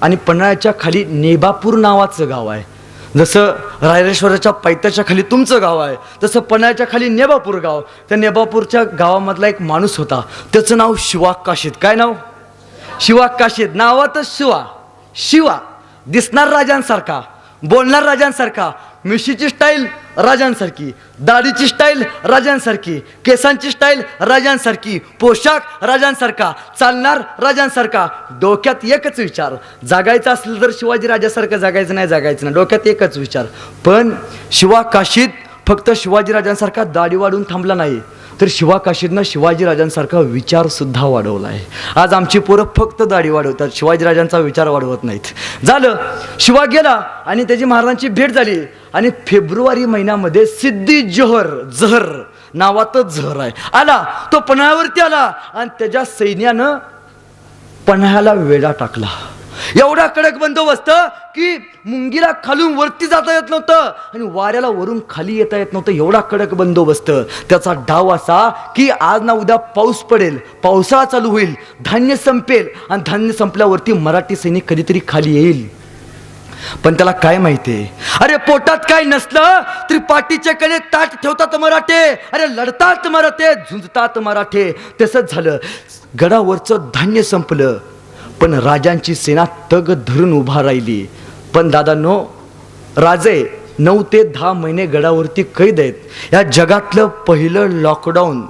आणि पन्हाळ्याच्या खाली नेबापूर नावाचं गाव आहे. जसं रायरेश्वराच्या पायथ्याच्या खाली तुमचं गाव आहे, तसं पन्हाळ्याच्या खाली नेबापूर गाव. त्या नेबापूरच्या गावामधला एक माणूस होता, त्याचं नाव शिवा काशीद. काय नाव? शिवा काशीद. नावातच शिवा. शिवा दिसणार राजांसारखा, बोलणार राजांसारखा, मिशीची स्टाईल राजांसारखी, दाढीची स्टाईल राजांसारखी, केसांची स्टाईल राजांसारखी, पोशाख राजांसारखा, चालणार राजांसारखा. डोक्यात एकच विचार, जागायचं असलं तर शिवाजी राजासारखं जागायचं नाही, जागायचं नाही. डोक्यात एकच विचार. पण शिवा काशीद फक्त शिवाजी राजांसारखा दाढी वाढून थांबला नाही, तर शिवा काशीदनं शिवाजी राजांसारखा विचार सुद्धा वाढवला आहे. आज आमची पोरं फक्त दाढी वाढवतात, शिवाजी राजांचा विचार वाढवत नाहीत. झालं, शिवा गेला आणि त्याची महाराजांची भेट झाली. आणि फेब्रुवारी महिन्यामध्ये सिद्धी जोहर, जहर नावातच जहर आहे, आला. तो पन्हाळ्यावरती आला आणि त्याच्या सैन्यानं पन्हाळ्याला वेढा टाकला. एवढा कडक बंदोबस्त की मुंगीला खालून वरती जाता येत नव्हतं आणि वाऱ्याला वरून खाली येता येत नव्हतं. एवढा कडक बंदोबस्त. त्याचा डाव असा की आज ना उद्या पाऊस पडेल, पावसाळा चालू होईल, धान्य संपेल आणि धान्य संपल्यावरती मराठी सैनिक कधीतरी खाली येईल. पण त्याला काय माहितीये, अरे पोटात काय नसलं तरी पाठीच्या कडे ताट ठेवतात मराठे, अरे लढतात मराठे, झुंजतात मराठे. तसंच झालं. गडावरचं धान्य संपलं, पण राजांची सेना तग धरून उभा राहिली. पण दादांनो, राजे 9 ते 10 महिने गडावरती कैद आहेत. या जगातलं पहिलं लॉकडाऊन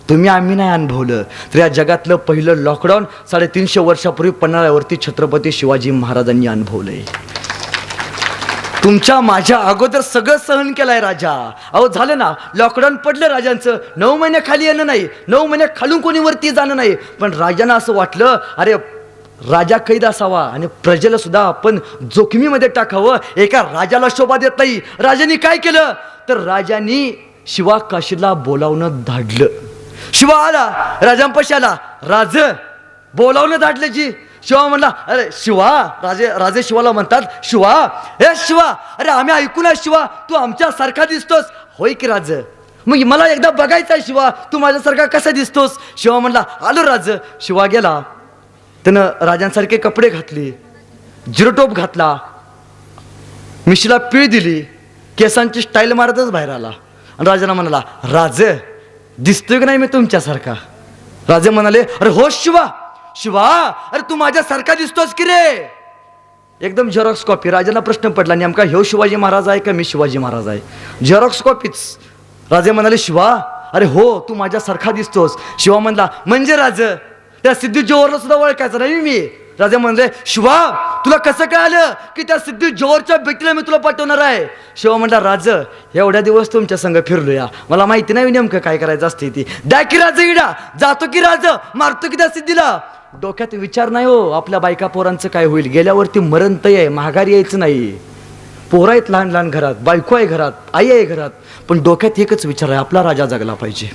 तुम्ही आम्ही नाही अनुभवलं, तर या जगातलं पहिलं लॉकडाऊन 350 वर्षापूर्वी पन्हाळ्यावरती छत्रपती शिवाजी महाराजांनी अनुभवलंय. तुमच्या माझ्या अगोदर सगळं सहन केलंय राजा. अहो झालं ना, लॉकडाऊन पडलं राजांचं. 9 महिने खाली येणं नाही, 9 महिने खालून कोणी वरती जाणं नाही. पण राजांना असं वाटलं, अरे राजा कैद असावा आणि प्रजेला सुद्धा आपण जोखमीमध्ये टाकावं. एका राजाला शोभा देत नाही. राजांनी काय केलं, तर राजांनी शिवा काशीदला बोलावणं धाडलं. शिवा आला, राजांपाशी आला. राज बोलावणं धाडलं जी. शिवा म्हणला, अरे शिवा, राजे शिवाला म्हणतात, शिवा, हे शिवा, अरे आम्ही ऐकून आहे शिवा, तू आमच्या सारखा दिसतोस. होय की राज, मग मला एकदा बघायचं आहे शिवा, तू माझ्यासारखा कसा दिसतोस. शिवा म्हणला, आलो राज. शिवा गेला. त्यानं राजांसारखे कपडे घातले, जिरोटोप घातला, मिशीला पीळ दिली, केसांची स्टाईल मारतच बाहेर आला. आणि राजाला म्हणाला, राज दिसतोय की नाही मी तुमच्यासारखा. राजे म्हणाले, अरे हो शिवा, शिवा, अरे तू माझ्यासारखा दिसतोस की रे. एकदम झेरॉक्स कॉपी. राजाला प्रश्न पडला, नेमका ह्यो शिवाजी महाराज आहे का मी शिवाजी महाराज आहे. झेरॉक्स कॉपीच. राजे म्हणाले, शिवा, अरे हो तू माझ्यासारखा दिसतोस. शिवा म्हणला, म्हणजे राज त्या सिद्धी जोहरला सुद्धा ओळखायचं नाही मी. राजे म्हणले, शिवा तुला कसं काय आलं की त्या सिद्धी जोहरच्या भेटीला मी तुला पाठवणार आहे. शिवा म्हणला, राज एवढ्या दिवस तुमच्या संग फिरलो या, मला माहिती नाही नेमकं काय करायचं असते ती. द्या की राज इडा, जातो की राज, मारतो की त्या सिद्धीला. डोक्यात विचार नाही हो आपल्या बायका पोरांचं काय होईल. गेल्यावरती मरण तय आहे, माघारी यायचं नाही. पोरं आहेत लहान लहान घरात, बायको आहे घरात, आई आहे घरात, पण डोक्यात एकच विचार आहे, आपला राजा जगला पाहिजे.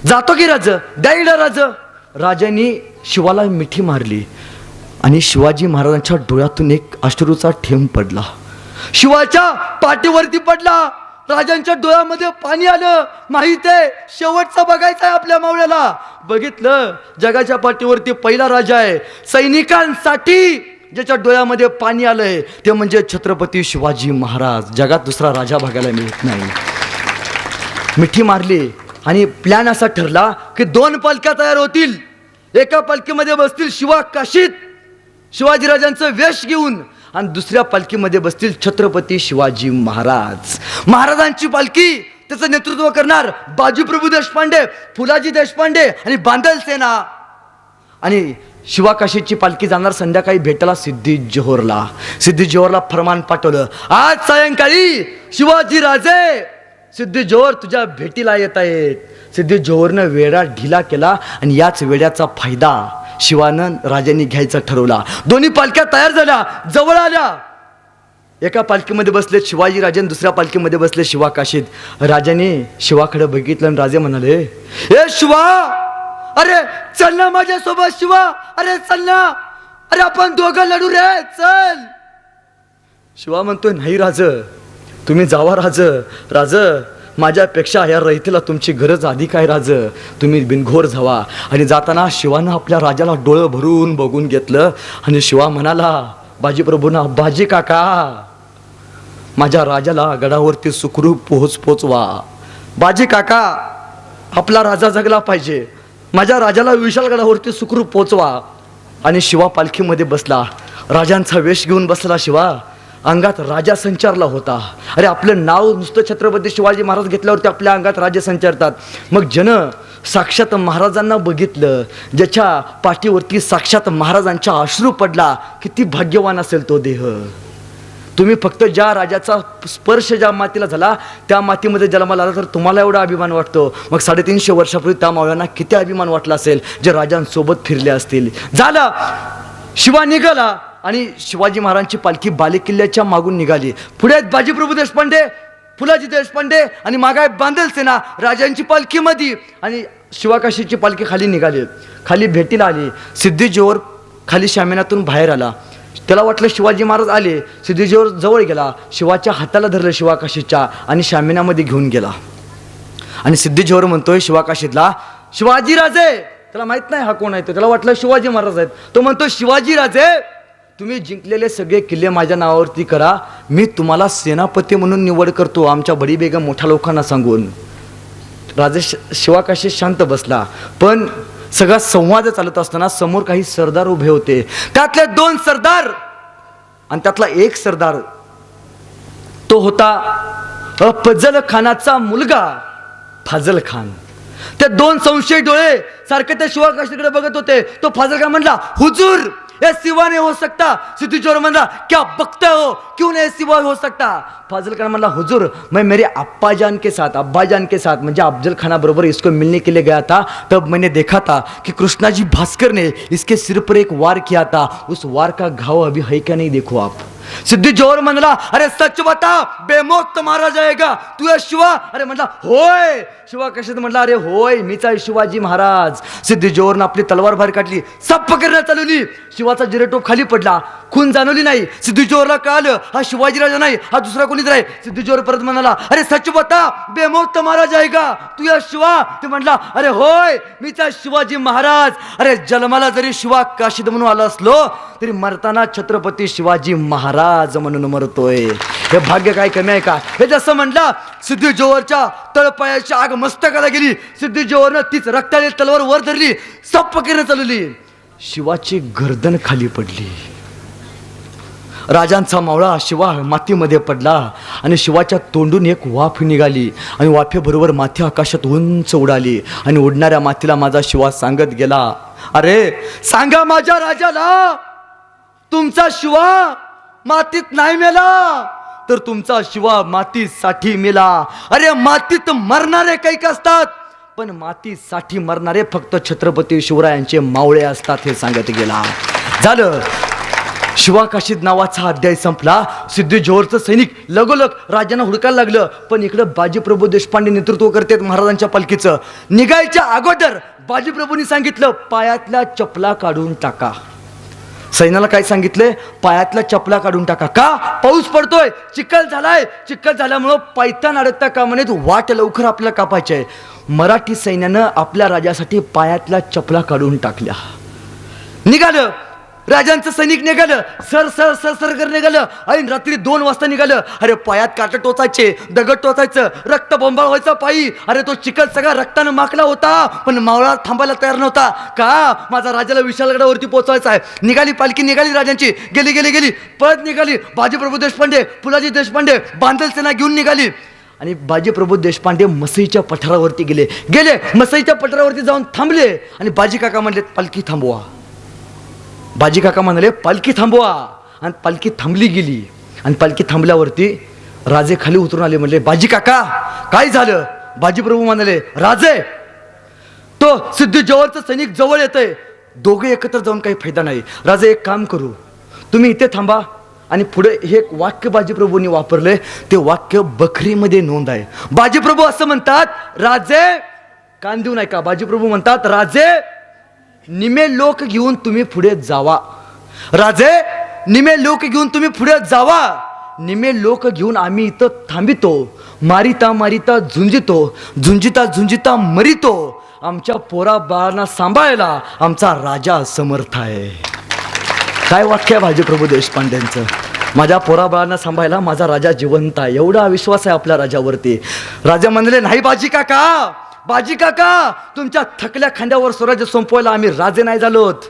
जातो की राज, द्या इडा राज. राजांनी शिवाला मिठी मारली आणि शिवाजी महाराजांच्या डोळ्यातून एक अश्रूचा थेंब पडला. शिवाच्या पाठीवरती पडला. राजांच्या डोळ्यामध्ये पाणी आलं. माहित आहे शेवटचा बघायचा आहे आपल्या मावळ्याला. बघितलं, जगाच्या पाठीवरती पहिला राजा आहे. सैनिकांसाठी ज्याच्या डोळ्यामध्ये पाणी आलंय ते म्हणजे छत्रपती शिवाजी महाराज. जगात दुसरा राजा बघायला मिळत नाही. मिठी मारली आणि प्लॅन असा ठरला की 2 पालख्या तयार होतील. एका पालखीमध्ये बसतील शिवा काशीद शिवाजीराजांचं वेश घेऊन आणि दुसऱ्या पालखीमध्ये बसतील छत्रपती शिवाजी महाराज. महाराजांची पालखी त्याचं नेतृत्व करणार बाजीप्रभू देशपांडे, फुलाजी देशपांडे आणि बांदल सेना. आणि शिवा काशीदची पालखी जाणार संध्याकाळी भेटायला सिद्धी जोहरला. सिद्धी जोहरला फरमान पाठवलं, आज सायंकाळी शिवाजी राजे सिद्धी जोहर तुझ्या भेटीला येत आहेत. सिद्धी जोहरनं वेढा ढिला केला आणि याच वेड्याचा फायदा शिवानं राजांनी घ्यायचा ठरवला. दोन्ही पालख्या तयार झाल्या, जवळ आल्या. एका पालखीमध्ये बसले शिवाजी राजे, दुसऱ्या पालखीमध्ये बसले शिवा काशीद. राजाने शिवाकडे बघितलं आणि राजे म्हणाले, ए शिवा, अरे चल ना माझ्यासोबत शिवा, अरे चल ना, अरे आपण दोघं लढू रे, चल. शिवा म्हणतोय, नाही राज, तुम्ही जावा राज. राज माझ्यापेक्षा या रयतेला तुमची गरज अधिक आहे राज, तुम्ही बिनघोर जावा. आणि जाताना शिवानं आपल्या राजाला डोळं भरून बघून घेतलं आणि शिवा म्हणाला, बाजीप्रभूंना, बाजी काका माझ्या राजाला गडावरती सुखरूप पोचवा. बाजी काका आपला राजा जगला पाहिजे, माझ्या राजाला विशालगडावरती सुखरूप पोचवा. आणि शिवा पालखीमध्ये बसला, राजांचा वेश घेऊन बसला. शिवा अंगात राजा संचारला होता. अरे आपलं नाव नुसतं छत्रपती शिवाजी महाराज घेतल्यावरती आपल्या अंगात राजा संचारतात. मग जन साक्षात महाराजांना बघितलं, ज्याच्या पाठीवरती साक्षात महाराजांचा अश्रू पडला, किती भाग्यवान असेल तो देह. तुम्ही फक्त ज्या राजाचा स्पर्श ज्या मातीला झाला त्या मातीमध्ये जन्माला आला तर तुम्हाला एवढा अभिमान वाटतो, मग 350 वर्षापूर्वी त्या मावळ्यांना किती अभिमान वाटला असेल जे राजांसोबत फिरले असतील. झालं, शिवा निघाला आणि शिवाजी महाराजांची पालखी बालेकिल्ल्याच्या मागून निघाली. पुढे आहेत बाजीप्रभू देशपांडे, फुलाजी देशपांडे आणि मागाय बांधल सेना राजांची पालखी मध्ये. आणि शिवाकाशीची पालखी खाली निघाली. खाली भेटीला आली. सिद्धीजोवर खाली शामियानातून बाहेर आला. त्याला वाटलं शिवाजी महाराज आले. सिद्धीजोवर जवळ गेला, शिवाच्या हाताला धरलं शिवाकाशीच्या आणि शामियानामध्ये घेऊन गेला. आणि सिद्धीजोवर म्हणतोय शिवाकाशीतला, शिवाजी राजे. त्याला माहित नाही हा कोण आहे, तो त्याला वाटलं शिवाजी महाराज आहेत. तो म्हणतो, शिवाजी राजे तुम्ही जिंकलेले सगळे किल्ले माझ्या नावावरती करा, मी तुम्हाला सेनापती म्हणून निवड करतो आमच्या बडी बेगम मोठ्या लोकांना सांगून. राजे शिवाकाशी शांत बसला. पण सगळा संवाद चालत असताना समोर काही सरदार उभे होते. त्यातले 2 सरदार आणि त्यातला एक सरदार तो होता अफजल खानाचा मुलगा फाजल खान. ते 2 संशयी डोळे सारखे त्या शिवाकाशीकडे बघत होते. तो फाजल खान म्हणला, हुजूर ये सिवा नहीं हो सकता. सिद्धीजोर म्हणला, क्या बकते हो, क्यों नहीं सिवा हो सकता. फाजल खान म्हणला, हुजूर मैं मेरे अब्बा जान के साथ म्हणजे अफजल खाना बरोबर इसको मिलने के लिए गया था. तब मैंने देखा था कि कृष्णाजी भास्कर ने इसके सिर पर एक वार किया था. उस वार का घाव अभी है क्या नहीं देखो आप. सिद्धी जोर म्हणला, अरे सच बता, बेमौत मारा जाएगा, तू आहे शिवा. अरे म्हणला, होय. शिवा कशात म्हणला, अरे होय मीच आहे शिवाजी महाराज. सिद्धी जोरनं आपली तलवार बाहेर काढली, सप्प करण्यात चालवली. शिवाचा जिरेटोप खाली पडला, खून जाणवली नाही. सिद्धी जोरला कळालं हा शिवाजी राजा नाही, हा दुसरा कोणीच नाही. सिद्धी जोर परत म्हणाला, अरे सच बता, बेमौत मारा जाएगा, तू आहे शिवा. ते म्हणला, अरे होय मीच आहे शिवाजी महाराज. अरे जन्माला जरी शिवा काशीद म्हणून आला असलो तरी मरताना छत्रपती शिवाजी महाराज म्हणून मरतोय. हे भाग्य काय कमी आहे का. हे जसं म्हटलं, सिद्धी जोहरच्या तळपायाची आग मस्तकाला गेली. सिद्धी जोहरनं तीच रक्ताळी तलवार वर धरली, सप्प किरण चालवली. शिवाची गर्दन खाली पडली. राजांचा मावळा शिवा मातीमध्ये पडला आणि शिवाच्या तोंडून एक वाफ निघाली आणि वाफेबरोबर माती आकाशात उंच उडाली. आणि उडणाऱ्या मातीला माझा शिवा सांगत गेला, अरे सांगा माझ्या राजाला, तुमचा शिवा मातीत नाही मेला तर तुमचा शिवा मातीसाठी मेला. अरे मातीत मरणारे कैक असतात, पण मातीसाठी मरणारे फक्त छत्रपती शिवरायांचे मावळे असतात, हे सांगत गेला. झालं, शिवाकाशीद नावाचा अध्याय संपला. सिद्धी जोहरचं सैनिक लगोलग राजांना हुडकायला लागलं. पण इकडं बाजीप्रभू देशपांडे नेतृत्व करतात महाराजांच्या पालखीचं. निघायच्या अगोदर बाजीप्रभूंनी सांगितलं, पायातल्या चपला काढून टाका. सैन्याला काय सांगितले, पायातल्या चपला काढून टाका. का, पाऊस पडतोय, चिखल झालाय, चिखल झाल्यामुळं पायतान अडकता का म्हणत वाट लवकर आपल्याला कापायची आहे. मराठी सैन्यानं आपल्या राजासाठी पायातल्या चपला काढून टाकल्या. निघालं, राजांचं सैनिक निघालं, सर सर सर सर कर निघालं. आणि रात्री 2 वाजता निघालं. अरे पायात काटे टोचायचे, दगड टोचायचं, रक्त बोंबाळ व्हायचं पायी. अरे तो चिखल सगळा रक्तानं माखला होता, पण मावळा थांबायला तयार नव्हता. का, माझा राजाला विशालगडावरती पोहोचवायचा आहे. निघाली पालखी, निघाली राजांची, गेली गेली गेली, पळत निघाली. बाजीप्रभू देशपांडे, फुलाजी देशपांडे बांधल सेना घेऊन निघाली. आणि बाजीप्रभू देशपांडे मसईच्या पठारावरती गेले. मसईच्या पठारावरती जाऊन थांबले आणि बाजी काका म्हणले, पालखी थांबवा. बाजी काका म्हणाले, पालखी थांबवा. आणि पालखी थांबली गेली. आणि पालखी थांबल्यावरती राजे खाली उतरून आले. म्हणले, बाजी काका काय झालं. बाजीप्रभू म्हणाले, राजे तो सिद्धी जोहरचं सैनिक जवळ येतंय, दोघे एकत्र जाऊन काही फायदा नाही. राजे एक काम करू, तुम्ही इथे थांबा. आणि पुढे हे एक वाक्य बाजीप्रभूंनी वापरले, ते वाक्य बखरीमध्ये नोंद आहे. बाजीप्रभू असं म्हणतात, राजे कान देऊ नका. बाजीप्रभू म्हणतात, राजे निमे लोक घेऊन तुम्ही पुढे जावा. राजे निमे लोक घेऊन तुम्ही पुढे जावा. निमे लोक घेऊन आम्ही इथं थांबितो. मारिता मारिता झुंजितो, झुंजिता झुंजिता मरितो. आमच्या पोरा बाळांना सांभाळायला आमचा राजा समर्थ आहे. काय वाक्य आहे बाजीप्रभू देशपांडेंचं. माझ्या पोराबाळांना सांभाळायला माझा राजा जिवंत आहे, एवढा विश्वास आहे आपल्या राजावरती. राजा म्हणले, नाही बाजी काका, बाजी काका, तुमच्या थकल्या खांद्यावर स्वराज्य संपवायला आम्ही राजे नाही झालोत.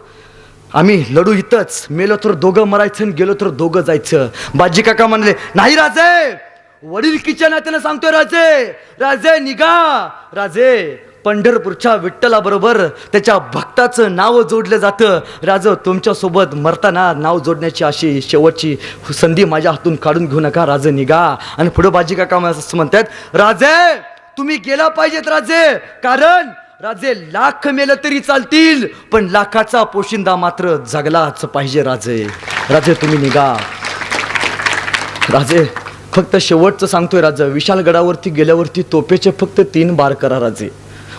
आम्ही लढू इथंच, मेलो तर दोघं मरायचं आणि गेलो तर दोघं जायचं. बाजी काका म्हणले, नाही राजे, वडीलकीच्या नात्यानं सांगतोय राजे, राजे निघा. राजे, पंढरपूरच्या विठ्ठलाबरोबर त्याच्या भक्ताचं नाव जोडलं जातं. राज, तुमच्यासोबत मरताना नाव जोडण्याची अशी शेवटची संधी माझ्या हातून काढून घेऊ नका. राजे निघा. आणि पुढे बाजी काका असं म्हणतात, राजे तुम्ही गेला पाहिजेत राजे, कारण राजे लाख मेलं तरी चालतील, पण लाखाचा पोशिंदा मात्र जगलाच पाहिजे. राजे, राजे तुम्ही निघा. राजे, फक्त शेवटचं सांगतोय राजा, विशालगडावरती गेल्यावरती तोफेचे फक्त 3 बार करा राजे.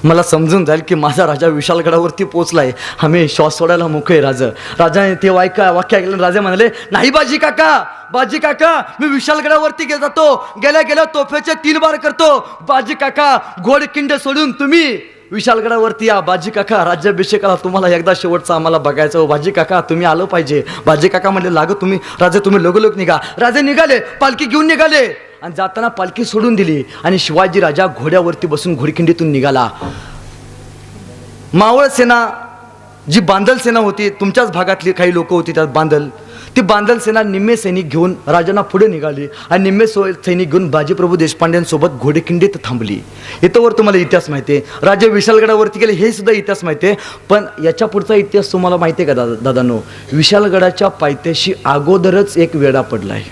मला समजून जाईल की माझा राजा विशालगडावरती पोचलाय, आम्ही श्वास सोडायला मोकळे. राजाने ते वाक्य ऐकलं. राजा म्हणाले, नाही बाजी काका, बाजी काका, मी विशालगडावरती जातो, गेल्या गेल्या तोफेचे 3 बार करतो. बाजी काका, घोडकिंड सोडून तुम्ही विशालगडावरती या. बाजी काका, राज्याभिषेकाला तुम्हाला एकदा शेवटचं आम्हाला बघायचं. बाजी काका तुम्ही आलं पाहिजे. बाजी काका म्हणले, लागो तुम्ही राजे, तुम्ही लगोलग निघा. राजे निघाले, पालखी घेऊन निघाले आणि जाताना पालखी सोडून दिली आणि शिवाजी राजा घोड्यावरती बसून घोडखिंडीतून निघाला. मावळ सेना जी बांदल सेना होती, तुमच्याच भागातली काही लोक होती त्यात बांदल, ती बांदल सेना निम्मे सैनिक घेऊन राजांना पुढे निघाली आणि निम्मे सैनिक घेऊन बाजीप्रभू देशपांड्यांसोबत घोडेखिंडीत थांबली. इथंवर तुम्हाला इतिहास माहिती आहे. राजे विशालगडावरती गेले हे सुद्धा इतिहास माहिती आहे. पण याच्या पुढचा इतिहास तुम्हाला माहिती आहे का दादांनो? विशालगडाच्या पायथ्याशी अगोदरच एक वेढा पडलाय.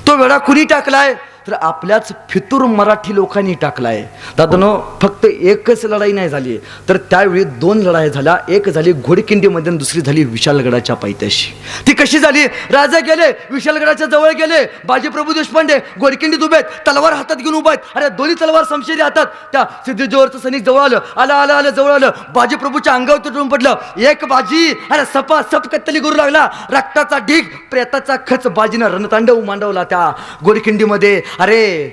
तो वेढा कुणी टाकलाय तर आपल्याच फितूर मराठी लोकांनी टाकलाय. दादांनो, फक्त एकच लढाई नाही झाली, तर त्यावेळी 2 लढाई झाल्या. एक झाली घोडकिंडीमध्ये, दुसरी झाली विशालगडाच्या पायथ्याशी. ती कशी झाली? राजा गेले, विशालगडाच्या जवळ गेले, बाजीप्रभू देशपांडे घोडकिंडीत उभे आहेत, तलवार हातात घेऊन उभे आहेत. अरे दोन्ही तलवार समशेरी हातात. त्या सिद्धीजोवरचं सैनिक जवळ आलं जवळ आलं. बाजीप्रभूच्या अंगावर तुटून पडलं. एक बाजी, अरे सपा सप कत्तली करू लागला. रक्ताचा ढीग, प्रेताचा खच बाजीनं रणतांडव मांडवला त्या घोडकिंडीमध्ये. अरे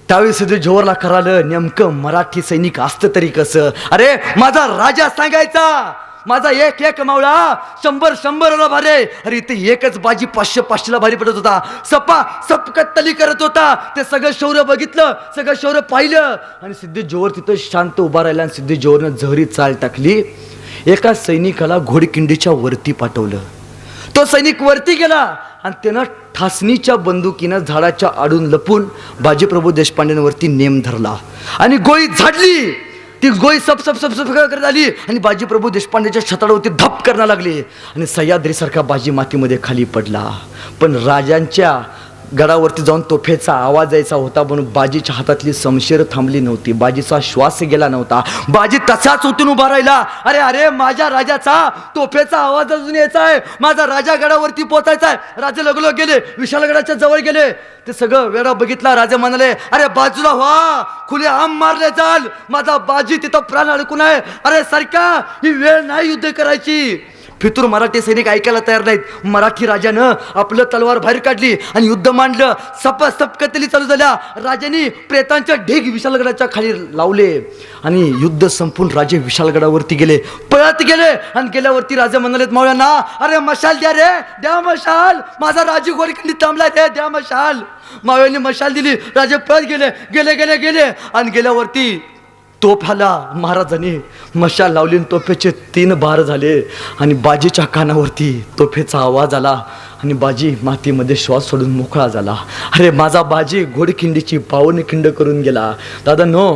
त्यावेळी सिद्धी जोहरला करालं, नेमकं मराठी सैनिक असतं तरी कसं. अरे माझा राजा सांगायचा, माझा एक मावळा 100 भारे. अरे इथे एकच बाजी 500 भारी पडत होता. सपा सप कत्तली करत होता. ते सगळं शौर्य बघितलं, सगळं शौर्य पाहिलं आणि सिद्धी जोहर तिथं शांत उभा राहिला आणि सिद्धी जोहरनं जहरी चाल टाकली. एका सैनिकाला घोडकिंडीच्या वरती पाठवलं. तो सैनिक वरती गेला आणि त्यानं ठासणीच्या बंदुकीनं झाडाच्या आडून लपून बाजीप्रभू देशपांडेंवरती नेम धरला आणि गोळी झाडली. ती गोळी सप करत आली आणि बाजीप्रभू देशपांडेच्या छताडावरती धप करायला लागली आणि सह्याद्रीसारखा बाजी मातीमध्ये खाली पडला. पण राजांच्या गडावरती जाऊन तोफेचा आवाज यायचा होता, म्हणून बाजीच्या हातातली समशेर थांबली नव्हती, बाजीचा श्वास गेला नव्हता. बाजी तसाच उठून उभा राहिला. अरे अरे माझ्या राजाचा तोफेचा आवाज अजून यायचा आहे, माझा राजा गडावरती पोचायचा आहे. राजे लगलो गेले, विशालगडाच्या जवळ गेले. ते सगळं वेळा बघितला. राजे म्हणाले, अरे बाजूला व्हा, खुले आम मारले जाल, माझा बाजी तिथं प्राण अडकून आहे. अरे सारखा ही वेळ नाही युद्ध करायची. फितूर मराठी सैनिक ऐकायला तयार नाहीत. मराठी राजानं आपलं तलवार बाहेर काढली आणि युद्ध मांडलं. सप कत्तली चालू झाल्या. राजांनी प्रेतांच्या ढीग विशालगडाच्या खाली लावले आणि युद्ध संपून राजे विशालगडावरती गेले, पळत गेले. आणि गेल्यावरती राजा म्हणालेत मावळ्यांना, अरे मशाल द्या रे, द्या मशाल, माझा राजी घोडखिंडीत थांबला रे, द्या मशाल. मावळ्यांनी मशाल दिली. राजे पळत गेले आणि गेल्यावरती तोफ आला. महाराजांनी मशाल लावली, तोफेचे 3 बार झाले आणि बाजीच्या कानावरती तोफेचा आवाज आला आणि बाजी मातीमध्ये श्वास सोडून मोकळा झाला. अरे माझा बाजी घोडखिंडीची पावनखिंड करून गेला. दादांनो,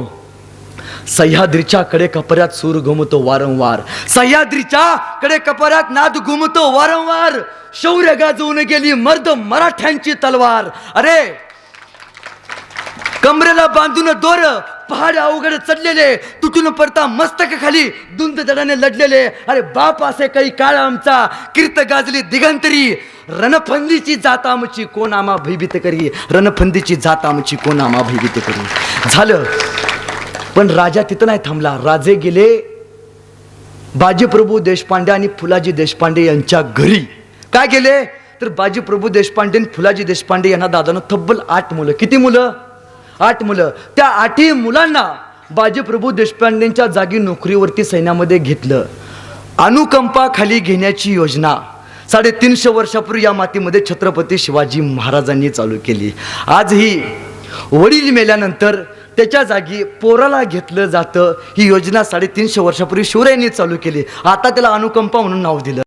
सह्याद्रीच्या कडे कपऱ्यात सूर घुमतो वारंवार, सह्याद्रीच्या कडे कपऱ्यात नाद घुमतो वारंवार. शौर्य गाजवून गेली मर्द मराठ्यांची तलवार. अरे कमरेला बांधून दोर, पहाड अवघड चढलेले, तुटून पडता मस्तक खाली दुंद दडाने लढलेले. अरे बाप असे काही काळ आमचा, कीर्त गाजली दिगंतरी. रणफंदीची जात आमची कोण आम्हा भयभीत करी, रणफंदीची जात आमची कोण आम्हा भयभीत करी. झालं. पण राजा तिथं नाही थांबला. राजे गेले बाजीप्रभू देशपांडे आणि फुलाजी देशपांडे यांच्या घरी. काय गेले तर बाजीप्रभू देशपांडे आणि फुलाजी देशपांडे यांना दादानं तब्बल 8 मुलं. किती मुलं? 8 मुलं. त्या 8 मुलांना बाजीप्रभू देशपांडेंच्या जागी नोकरीवरती सैन्यामध्ये घेतलं. अनुकंपा खाली घेण्याची योजना 350 वर्षापूर्वी या मातीमध्ये छत्रपती शिवाजी महाराजांनी चालू केली. आजही वडील मेल्यानंतर त्याच्या जागी पोराला घेतलं जातं. ही योजना 350 वर्षापूर्वी शिवरायांनी चालू केली. आता त्याला अनुकंपा म्हणून नाव दिलं.